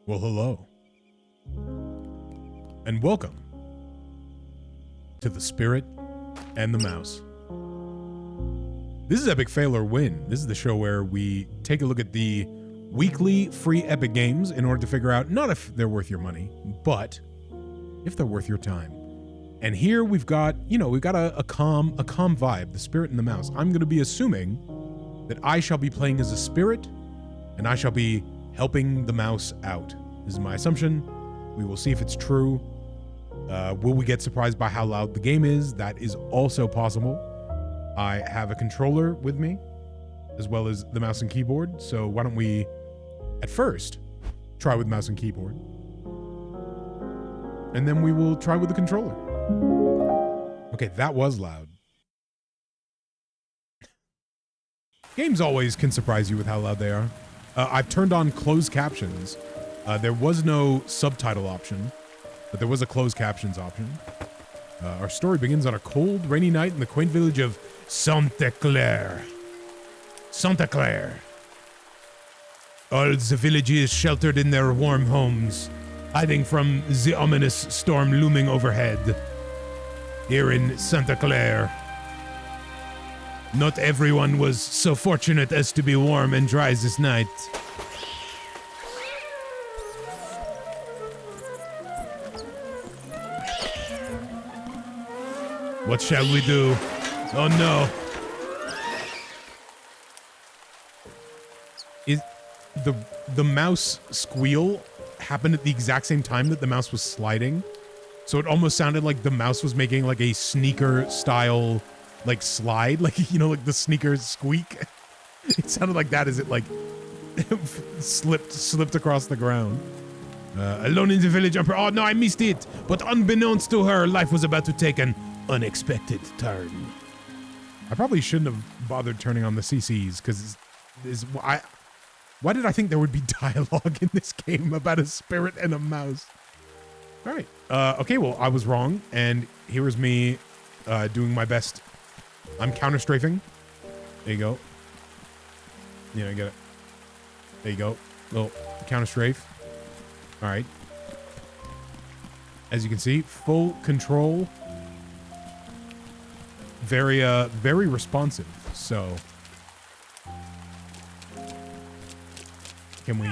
Well, hello. And welcome to The Spirit and the Mouse. This is Epic Fail or Win. This is the show where we take a look at the weekly free Epic games in order to figure out not if they're worth your money, but if they're worth your time. And here we've got, a calm vibe, The Spirit and the Mouse. I'm going to be assuming that I shall be playing as a spirit and I shall be helping the mouse out. This is my assumption. We will see if it's true. Will we get surprised by how loud the game is? That is also possible. I have a controller with me, as well as the mouse and keyboard. So why don't we, at first, try with mouse and keyboard. And then we will try with the controller. Okay, that was loud. Games always can surprise you with how loud they are. I've turned on closed captions. There was no subtitle option, but there was a closed captions option. Our story begins on a cold, rainy night in the quaint village of Santa Claire. Santa Claire. All the villagers sheltered in their warm homes, hiding from the ominous storm looming overhead. Here in Santa Claire, not everyone was so fortunate as to be warm and dry this night. What shall we do? Oh no. Is the mouse squeal happened at the exact same time that the mouse was sliding? So it almost sounded like the mouse was making like a sneaker style like slide, like like the sneakers squeak. It sounded like that as it like slipped across the ground. Alone in the village, oh no, I missed it. But unbeknownst to her, life was about to take an unexpected turn. I probably shouldn't have bothered turning on the CCs because why did I think there would be dialogue in this game about a spirit and a mouse? All right. Okay, well, I was wrong, and here is me doing my best. I'm counter-strafing. There you go. Get it. There you go. Little counter-strafe. All right. As you can see, full control. Very responsive. So, can we?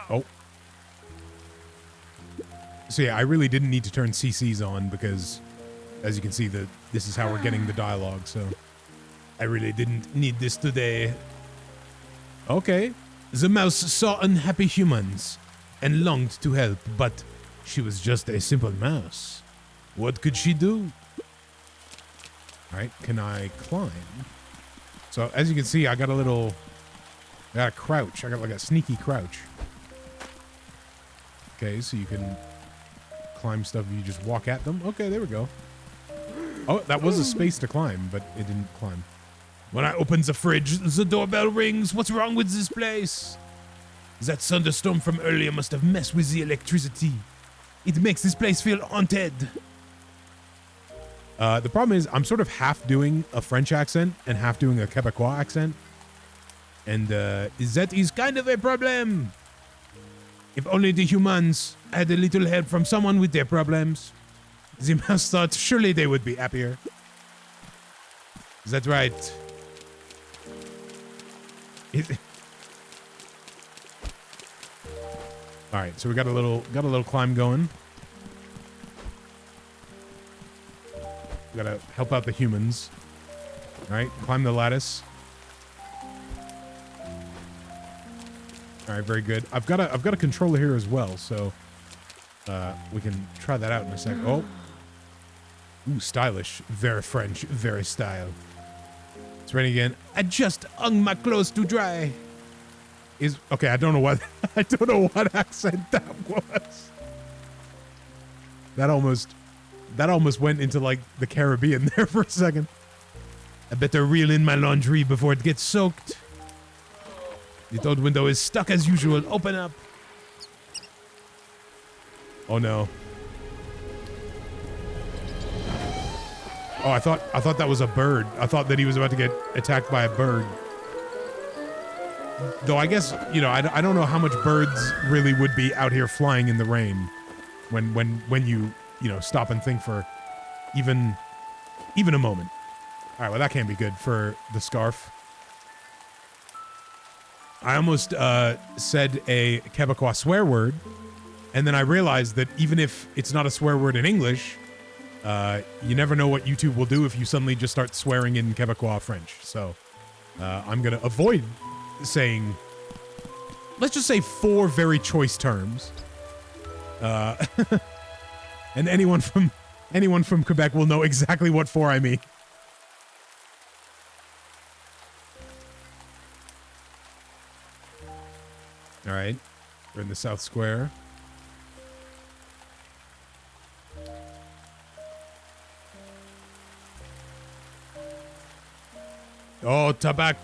Oh. So yeah, I really didn't need to turn CCs on because, as you can see, this is how we're getting the dialogue. So, I really didn't need this today. Okay. The mouse saw unhappy humans and longed to help, but she was just a simple mouse. What could she do? All right, can I climb? So as you can see, I got a crouch. I got like a sneaky crouch. Okay, so you can climb stuff if you just walk at them. Okay, there we go. Oh, that was a space to climb, but it didn't climb. When I open the fridge, the doorbell rings. What's wrong with this place? That thunderstorm from earlier must have messed with the electricity. It makes this place feel haunted. The problem is I'm sort of half doing a French accent and half doing a Quebecois accent. And that is kind of a problem. If only the humans had a little help from someone with their problems. The mouse thought surely they would be happier. Is that right? All right, so we got a little climb going. We gotta help out the humans. All right, climb the lattice. All right, very good. I've got a controller here as well, so we can try that out in a sec. Oh, ooh, stylish, very French, very style. It's ready again. I just hung my clothes to dry. Okay? I don't know what accent that was. That almost went into like the Caribbean there for a second. I better reel in my laundry before it gets soaked. The old window is stuck as usual. Open up. Oh no. Oh, I thought that was a bird. I thought that he was about to get attacked by a bird. Though I guess, you know, I don't know how much birds really would be out here flying in the rain when you know, stop and think for even a moment. All right, well, that can't be good for the scarf. I almost said a Quebecois swear word, and then I realized that even if it's not a swear word in English, you never know what YouTube will do if you suddenly just start swearing in Quebecois French. So I'm going to avoid saying, let's just say 4 very choice terms. And anyone from Quebec will know exactly what 4 I mean. All right, we're in the South Square. Oh, tabac.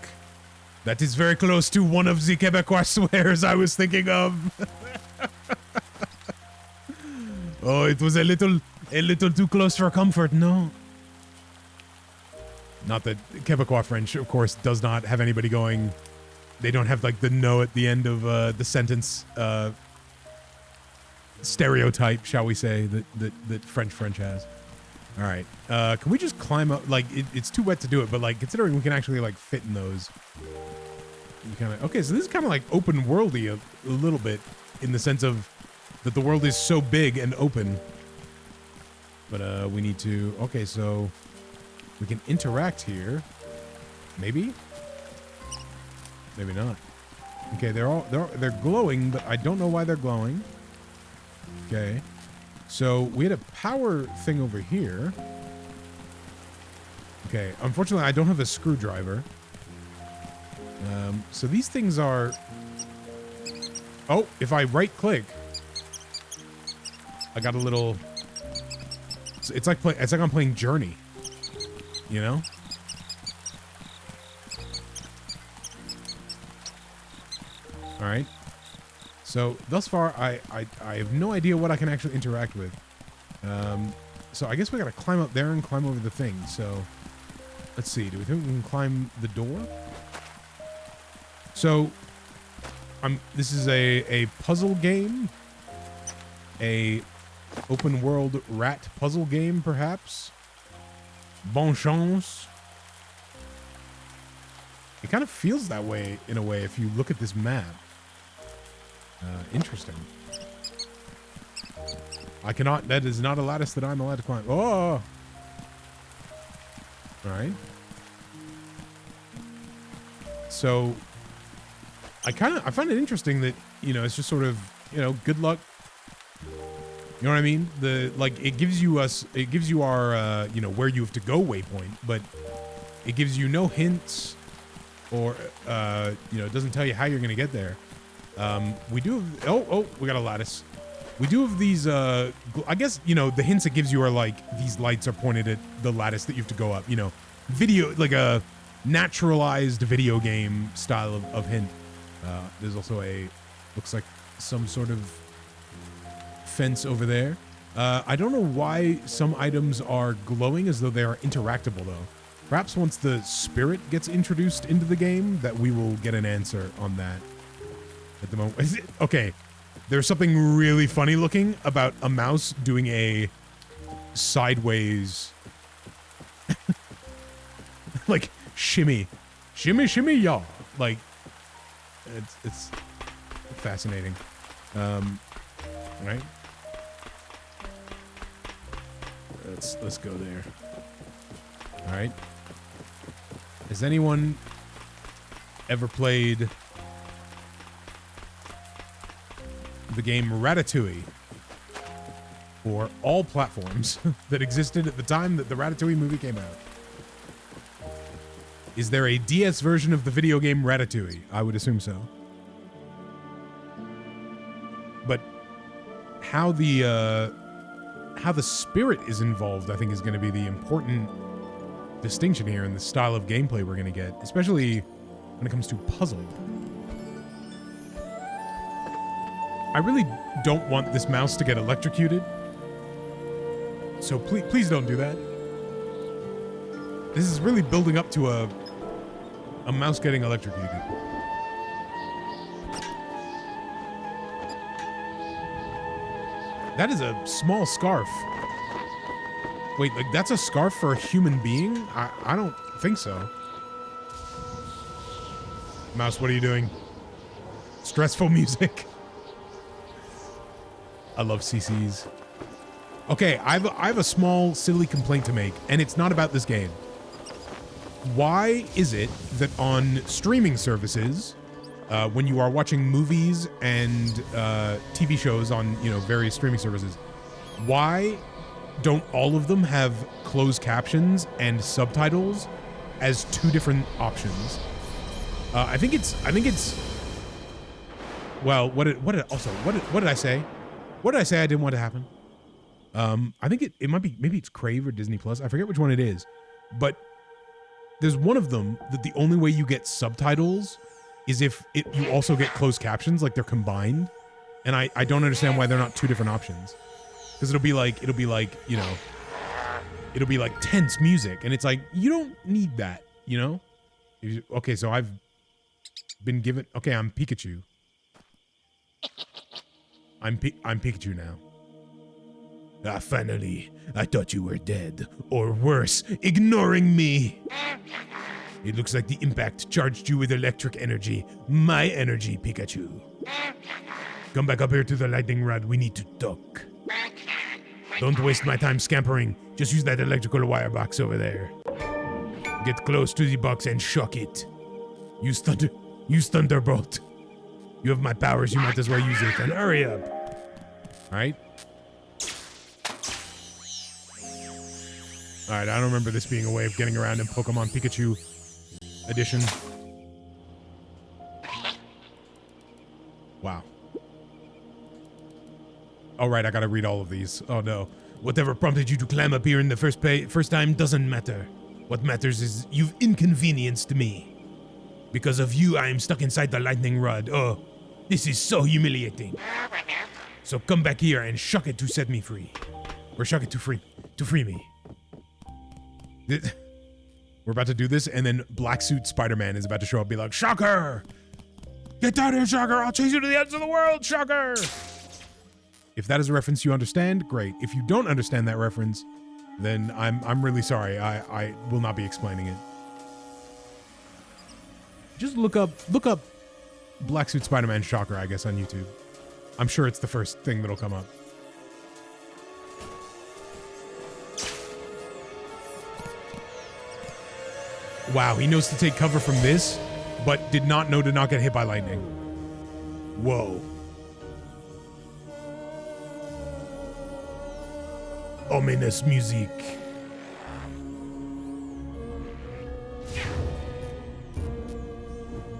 That is very close to one of the Quebecois swears I was thinking of. Oh, it was a little too close for comfort, no? Not that Quebecois French, of course, does not have anybody going. They don't have like the no at the end of the sentence stereotype, shall we say, that French has. All right, can we just climb up? Like it's too wet to do it, but like considering we can actually like fit in those, you kind of okay. So this is kind of like open worldy a little bit in the sense of that the world is so big and open. But we need to. Okay, so we can interact here. Maybe. Maybe not. Okay, they're glowing, but I don't know why they're glowing. Okay. So we had a power thing over here. Okay, unfortunately I don't have a screwdriver. So these things are... Oh, if I right click, I got a little... It's like I'm playing Journey, you know? All right. So thus far, I have no idea what I can actually interact with. So I guess we gotta climb up there and climb over the thing. So let's see. Do we think we can climb the door? So this is a puzzle game, a open world rat puzzle game, perhaps. Bon chance. It kind of feels that way in a way if you look at this map. Interesting. I cannot, that is not a lattice that I'm allowed to climb. Oh! All right. So, I find it interesting that, you know, it's just sort of, you know, good luck. You know what I mean? It gives you our, you know, where you have to go waypoint, but it gives you no hints or, you know, it doesn't tell you how you're going to get there. We do have, we got a lattice. We do have these, I guess, you know, the hints it gives you are like, these lights are pointed at the lattice that you have to go up, you know, video, like a naturalized video game style of hint. There's also looks like some sort of fence over there. I don't know why some items are glowing as though they are interactable though. Perhaps once the spirit gets introduced into the game that we will get an answer on that. At the moment, okay, there's something really funny looking about a mouse doing a sideways like shimmy y'all, like it's fascinating. Right, let's go there. All right, has anyone ever played the game Ratatouille for all platforms that existed at the time that the Ratatouille movie came out? Is there a DS version of the video game Ratatouille? I would assume so. But how the spirit is involved, I think, is going to be the important distinction here in the style of gameplay we're going to get, especially when it comes to puzzling. I really don't want this mouse to get electrocuted, so please don't do that. This is really building up to a mouse getting electrocuted. That is a small scarf. Wait, like that's a scarf for a human being? I don't think so. Mouse, what are you doing? Stressful music. I love CCs. Okay, I have a small silly complaint to make, and it's not about this game. Why is it that on streaming services, when you are watching movies and TV shows on, you know, various streaming services, why don't all of them have closed captions and subtitles as two different options? I think it's. Well, what did I say? What did I say I didn't want to happen? I think it might be, maybe it's Crave or Disney Plus. I forget which one it is, but there's one of them that the only way you get subtitles is if you also get closed captions, like they're combined. And I don't understand why they're not two different options. Because it'll be like, you know, it'll be like tense music, and it's like, you don't need that, you know? Okay, so I've been given, okay, I'm Pikachu. I'm Pikachu now. Ah, finally, I thought you were dead, or worse, ignoring me. It looks like the impact charged you with electric energy. My energy, Pikachu. Come back up here to the lightning rod. We need to talk. Don't waste my time scampering. Just use that electrical wire box over there. Get close to the box and shock it. Use Thunderbolt. You have my powers, you might as well use it. And hurry up. Alright? Alright, I don't remember this being a way of getting around in Pokemon Pikachu edition. Wow. Alright, I gotta read all of these. Oh no. Whatever prompted you to climb up here in the first time doesn't matter. What matters is you've inconvenienced me. Because of you, I am stuck inside the lightning rod. Oh, this is so humiliating. So come back here and shock it to set me free. Or shock it to free me. We're about to do this, and then Black Suit Spider-Man is about to show up and be like, Shocker! Get down here, Shocker! I'll chase you to the ends of the world, Shocker! If that is a reference you understand, great. If you don't understand that reference, then I'm really sorry. I will not be explaining it. Just look up Black Suit Spider-Man Shocker, I guess, on YouTube. I'm sure it's the first thing that'll come up. Wow, he knows to take cover from this, but did not know to not get hit by lightning. Whoa. Ominous music.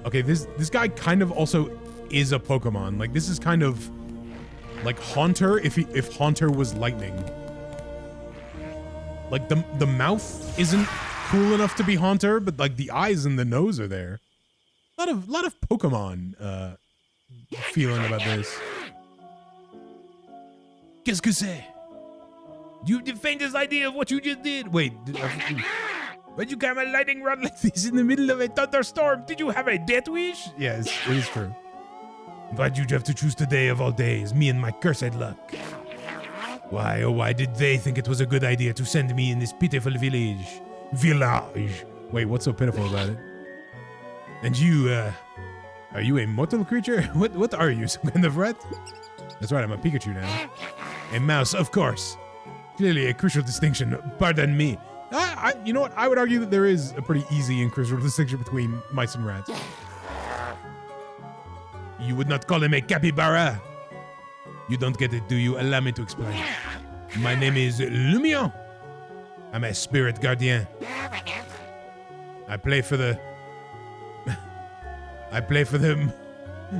Okay, this guy kind of also is a Pokemon. Like, this is kind of like Haunter if Haunter was lightning. Like the mouth isn't cool enough to be Haunter, but like the eyes and the nose are there. A lot of Pokemon feeling about this. Qu'est-ce que c'est? Do you have the faintest idea of what you just did? Wait, why'd you climb a lightning rod like this in the middle of a thunderstorm? Did you have a death wish? Yes, it is true. Why'd you have to choose today of all days, me and my cursed luck? Why, oh why did they think it was a good idea to send me in this pitiful village? Wait, what's so pitiful about it? And you, are you a mortal creature? What are you, some kind of rat? That's right, I'm a Pikachu now. A mouse, of course. Clearly a crucial distinction, pardon me. You know what, I would argue that there is a pretty easy and crucial distinction between mice and rats. You would not call him a capybara. You don't get it, do you? Allow me to explain. My name is Lumion. I'm a spirit guardian. I play for the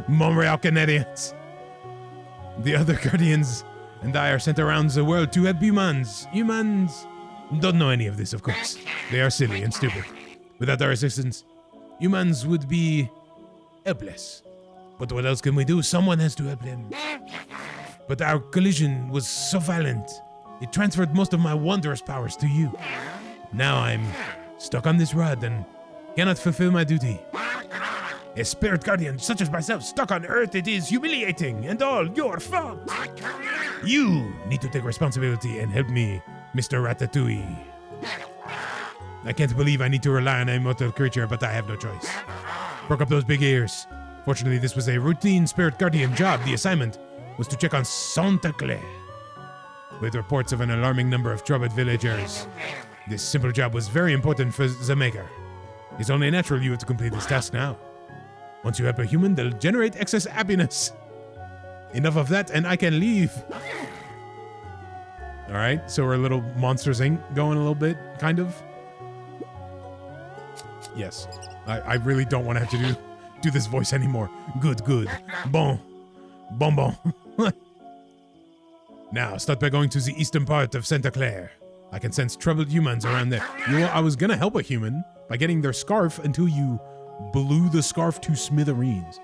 Montreal Canadiens. The other guardians and I are sent around the world to help humans. Humans don't know any of this, of course. They are silly and stupid. Without our assistance, humans would be helpless. But what else can we do? Someone has to help them. But our collision was so violent, it transferred most of my wondrous powers to you. Now I'm stuck on this rod and cannot fulfill my duty. A spirit guardian such as myself stuck on Earth, it is humiliating and all your fault. You need to take responsibility and help me, Mr. Ratatouille. I can't believe I need to rely on a immortal creature, but I have no choice. Broke up those big ears. Fortunately, this was a routine spirit guardian job. The assignment was to check on Santa Claire, with reports of an alarming number of troubled villagers. This simple job was very important for the maker. It's only natural you have to complete this task now. Once you help a human, they'll generate excess happiness. Enough of that, and I can leave. All right, so we're a little Monsters Inc. going a little bit, kind of. Yes, I really don't want to have to do this voice anymore. Good. Bon. Now, start by going to the eastern part of Santa Claire. I can sense troubled humans around there. You know, I was gonna help a human by getting their scarf until you blew the scarf to smithereens.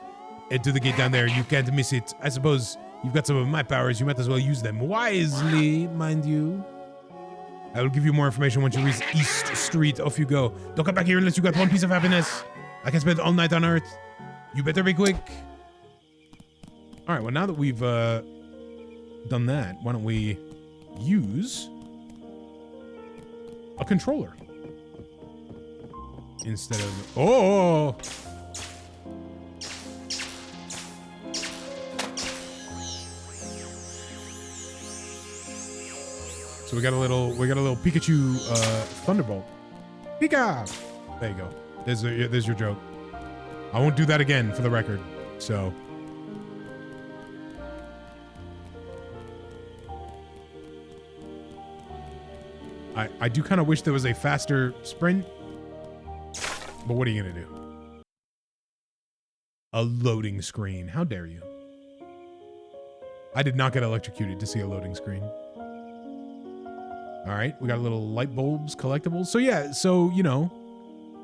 Head to the gate down there. You can't miss it. I suppose you've got some of my powers. You might as well use them wisely, mind you. I will give you more information once you reach East Street. Off you go. Don't come back here unless you got one piece of happiness. I can spend all night on Earth. You better be quick. All right, well, now that we've done that, why don't we use a controller instead of... Oh! So we got a little Pikachu Thunderbolt. Pika! There you go. There's your joke. I won't do that again for the record. So I do kind of wish there was a faster sprint, but what are you gonna do? A loading screen. How dare you? I did not get electrocuted to see a loading screen. All right, we got little light bulbs, collectibles. So yeah, so you know,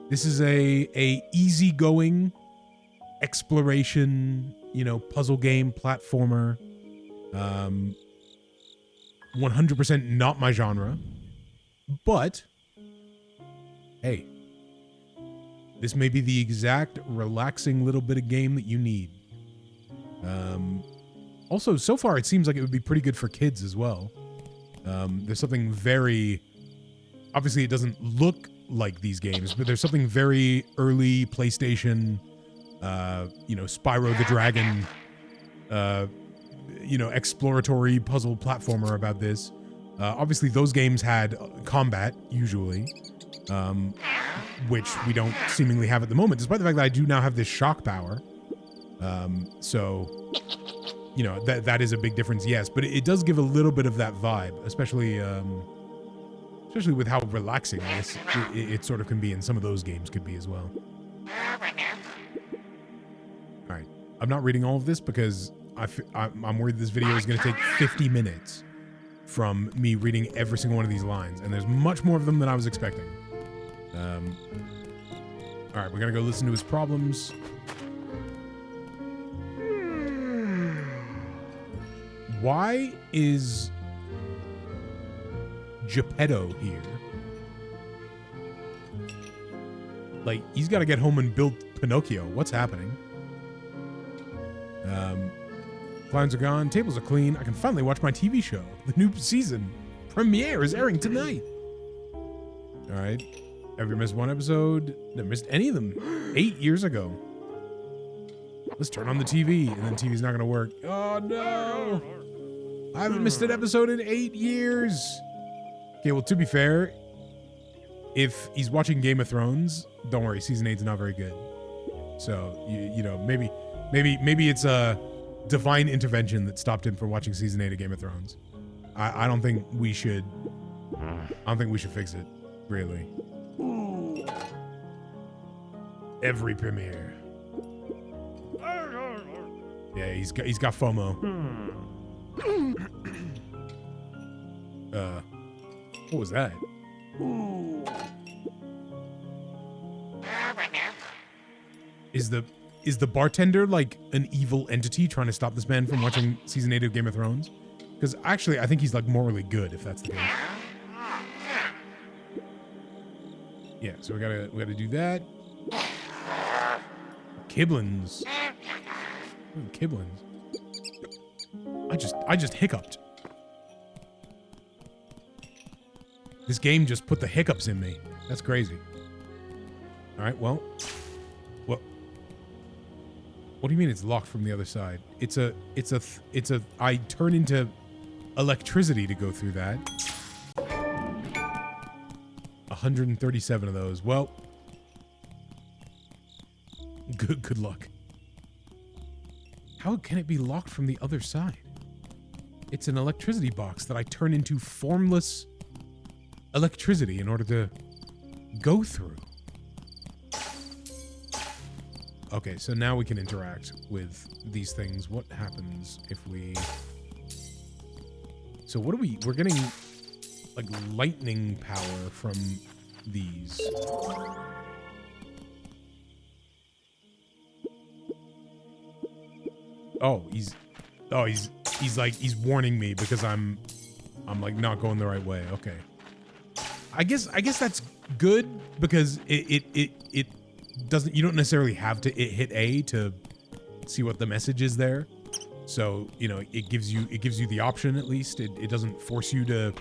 this is a easygoing exploration, you know, puzzle game, platformer. 100% not my genre, but hey, this may be the exact relaxing little bit of game that you need. Also, so far it seems like it would be pretty good for kids as well. There's something very, obviously it doesn't look like these games, but there's something very early PlayStation, you know, Spyro the Dragon, you know, exploratory puzzle platformer about this. Obviously those games had combat usually, which we don't seemingly have at the moment, despite the fact that I do now have this shock power. So, you know, that is a big difference, yes, but it does give a little bit of that vibe, especially with how relaxing it sort of can be, and some of those games could be as well. All right, I'm not reading all of this because I'm worried this video is going to take 50 minutes from me reading every single one of these lines, and there's much more of them than I was expecting. All right, we're going to go listen to his problems. Why is Geppetto here? Like, he's got to get home and build Pinocchio. What's happening? Clowns are gone. Tables are clean. I can finally watch my TV show. The new season premiere is airing tonight. All right. Ever missed one episode? Never missed any of them. 8 years ago. Let's turn on the TV, and then TV's not going to work. Oh, no. I haven't missed an episode in 8 years. Okay, well, to be fair, if he's watching Game of Thrones, don't worry, season 8's not very good. So, you know, maybe it's a divine intervention that stopped him from watching season 8 of Game of Thrones. I don't think we should fix it, really. Every premiere. Yeah, he's got FOMO. What was that? Is the bartender like an evil entity trying to stop this man from watching season 8 of Game of Thrones? Because actually, I think he's like morally good, if that's the case. Yeah, so we gotta do that. Kiblins. Ooh, Kiblins. I just hiccuped. This game just put the hiccups in me. That's crazy. All right, well, what do you mean it's locked from the other side? I turn into electricity to go through that. 137 of those. Well, good luck. How can it be locked from the other side? It's an electricity box that I turn into formless electricity in order to go through. Okay, so now we can interact with these things. What happens if we... So what do we're getting like lightning power from these. He's warning me because I'm like not going the right way. Okay. I guess that's good because it doesn't, you don't necessarily have to hit A to see what the message is there. So, you know, it gives you the option at least. It doesn't force you to,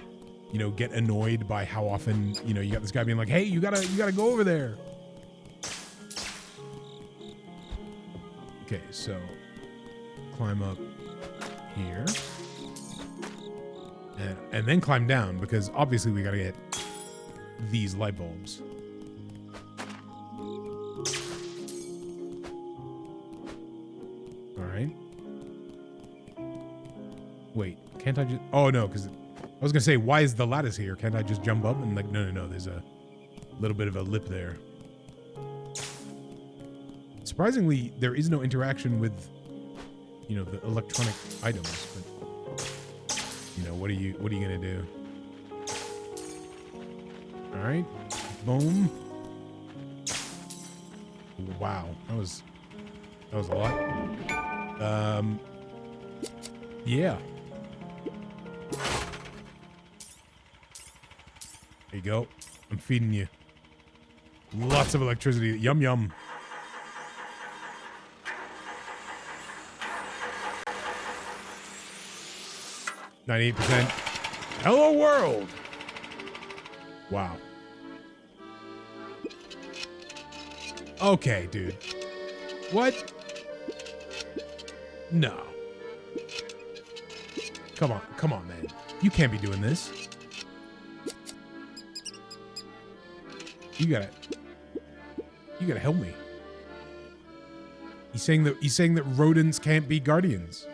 you know, get annoyed by how often, you know, you got this guy being like, "Hey, you gotta go over there." Okay, so climb up here. And then climb down because obviously we gotta get these light bulbs. All right. Wait, can't I just... Oh, no, because I was going to say, why is the lattice here? Can't I just jump up? And like, no, there's a little bit of a lip there. Surprisingly, there is no interaction with, you know, the electronic items. But, you know, what are you going to do? All right. Boom. Wow. That was a lot. Yeah. There you go. I'm feeding you. Lots of electricity. Yum, yum. %. Hello, world. Wow. Okay, dude. What? No. Come on, man. You can't be doing this. You gotta help me. He's saying that rodents can't be guardians.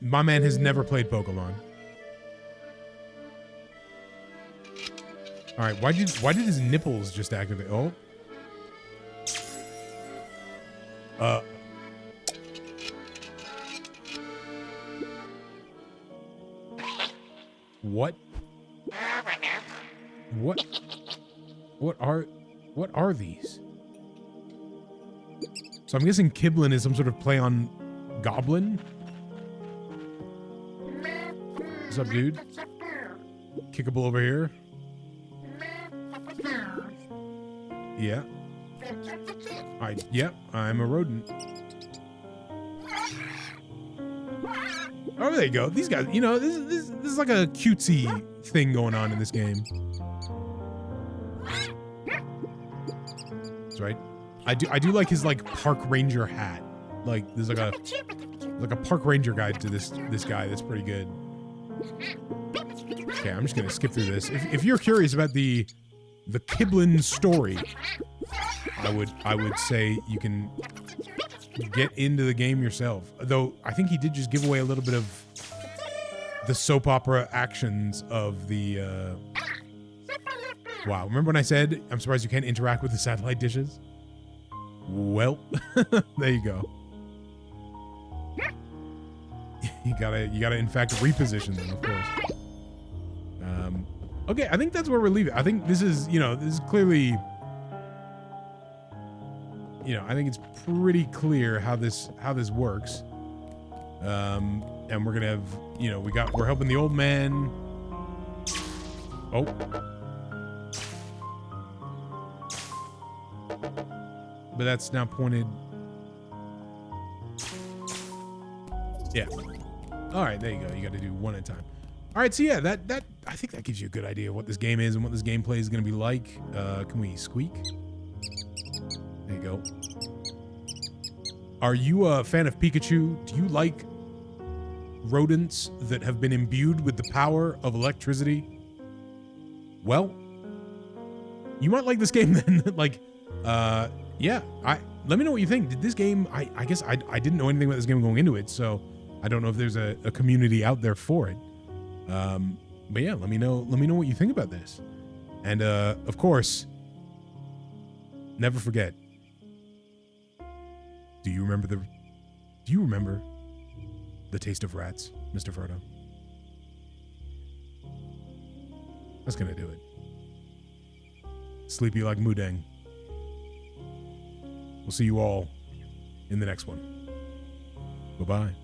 My man has never played Pokemon. All right, why did his nipples just activate? Oh. What? What are these? So I'm guessing Kiblin is some sort of play on goblin. What's up, dude? Kickable over here. Yeah. Yep, I'm a rodent. Oh, there you go. These guys, you know, this is like a cutesy thing going on in this game. That's right. I do like his like park ranger hat. Like there's like a park ranger guide to this guy that's pretty good. Okay, I'm just gonna skip through this. If you're curious about the Kiblin story, I would say you can get into the game yourself. Though I think he did just give away a little bit of the soap opera actions of the wow, remember when I said I'm surprised you can't interact with the satellite dishes? Well, there you go. You gotta in fact reposition them, of course. Okay, I think that's where we're leaving. I think this is clearly, I think it's pretty clear how this works. And we're gonna have, we're helping the old man. Oh. But that's now pointed. Yeah. All right, there you go. You got to do one at a time. All All right, so yeah, that I think that gives you a good idea of what this game is and what this gameplay is going to be like. Can we squeak? There you go. Are you a fan of Pikachu? Do you like rodents that have been imbued with the power of electricity? Well, you might like this game then. Like, yeah. Let me know what you think. Did this game? I guess I didn't know anything about this game going into it, so I don't know if there's a community out there for it. But yeah, let me know what you think about this. And of course, never forget. Do you remember the taste of rats, Mr. Frodo? That's gonna do it. Sleepy like Mudang. We'll see you all in the next one. Bye-bye.